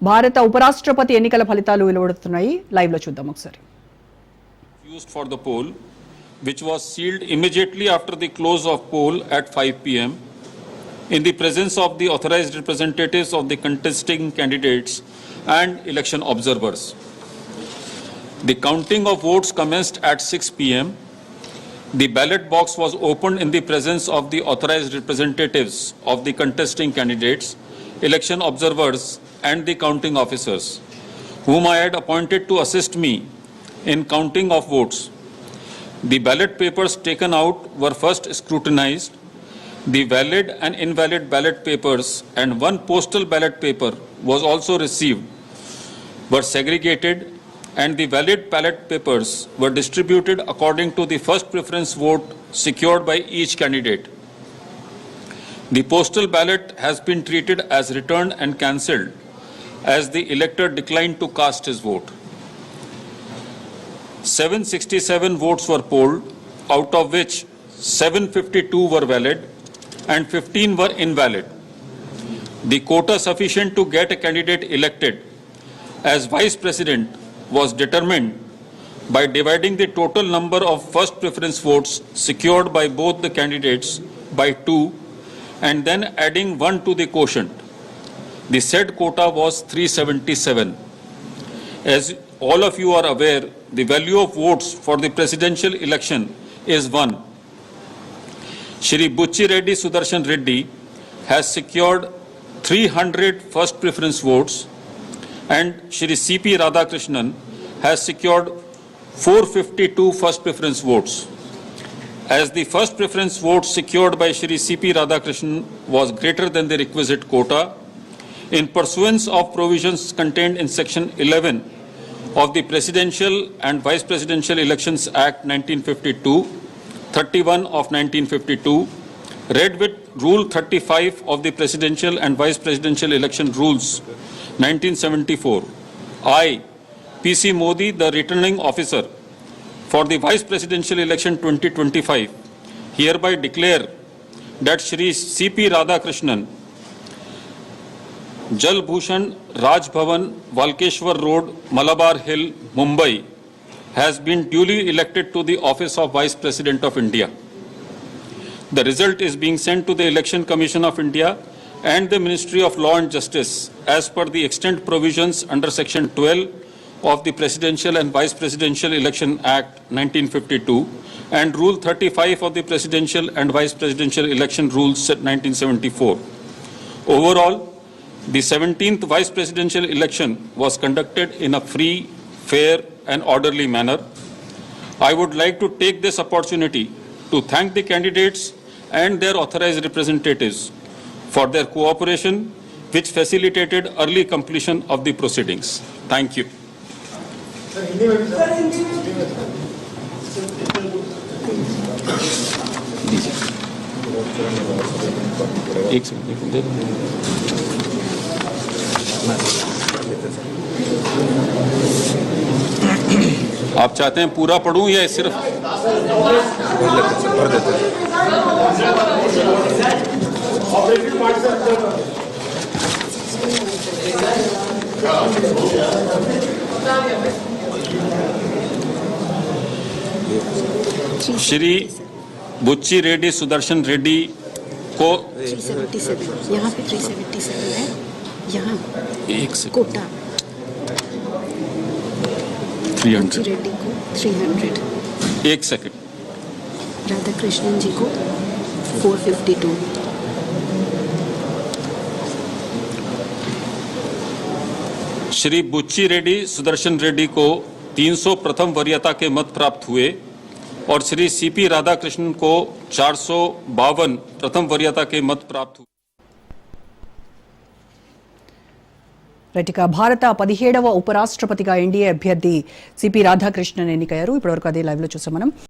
భారత ఉపరాష్ట్రపతి ఎన్నికల ఫలితాలు వెలువడుతున్నాయి. లైవ్ లో చూద్దాం ఒకసారి. Used for the poll, which was sealed immediately after the close of poll at 5 p.m. in the presence of the authorized representatives of the contesting candidates and election observers. The counting of votes commenced at 6 p.m. The ballot box was opened in the presence of the authorized representatives of the contesting candidates, election observers, and the counting officers, whom I had appointed to assist me in counting of votes. The ballot papers taken out were first scrutinized. The valid and invalid ballot papers and one postal ballot paper was also received, were segregated, and the valid ballot papers were distributed according to the first preference vote secured by each candidate. The postal ballot has been treated as returned and cancelled as the elector declined to cast his vote. 767 votes were polled, out of which 752 were valid and 15 were invalid. The quota sufficient to get a candidate elected as vice president was determined by dividing the total number of first preference votes secured by both the candidates by 2 and then adding 1 to the quotient. The said quota was 377. As all of you are aware, the value of votes for the presidential election is 1. Shri Bucci Reddy Sudarshan Reddy has secured 300 first preference votes and Shri C.P. Radhakrishnan has secured 452 first preference votes. As the first preference vote secured by Shri C.P. Radhakrishnan was greater than the requisite quota, in pursuance of provisions contained in Section 11 of the Presidential and Vice Presidential Elections Act 1952, 31 of 1952, read with Rule 35 of the Presidential and Vice Presidential Election Rules 1974, I, P.C. Modi, the returning officer for the Vice Presidential Election 2025, hereby declare that Shri C.P. Radhakrishnan, Jal Bhushan Raj Bhavan, Walkeshwar Road, Malabar Hill, Mumbai, has been duly elected to the office of Vice President of India. The result is being sent to the Election Commission of India and the Ministry of Law and Justice as per the extant provisions under Section 12 of the Presidential and Vice Presidential Election Act 1952 and Rule 35 of the Presidential and Vice Presidential Election Rules 1974. Overall, the 17th Vice Presidential election was conducted in a free, fair and orderly manner. I would like to take this opportunity to thank the candidates and their authorized representatives for their cooperation, which facilitated early completion of the proceedings. Thank you. आप चाहते हैं पूरा पढ़ूं या सिर्फ श्री बुच्ची रेड्डी सुदर्शन रेड्डी को 377 यहाँ पे 377 है, यहाँ एक से कोटा 300 रेड्डी को 300, एक सेकंड राधा कृष्णन जी को 452, श्री बुच्ची रेड्डी सुदर्शन रेड्डी को 300 प्रथम वरीयता के मत प्राप्त हुए और श्री सीपी राधाकृष्णन को 452 प्रथम वरीयता के मत प्राप्त हुए. రైట్, భారత 17వ ఉపరాష్ట్రపతిగా ఎన్డీఏ అభ్యర్థి సిపి రాధాకృష్ణన్ ఎన్నికయ్యారు. ఇప్పటివరకు అదే లైవ్ లో చూసాం మనం.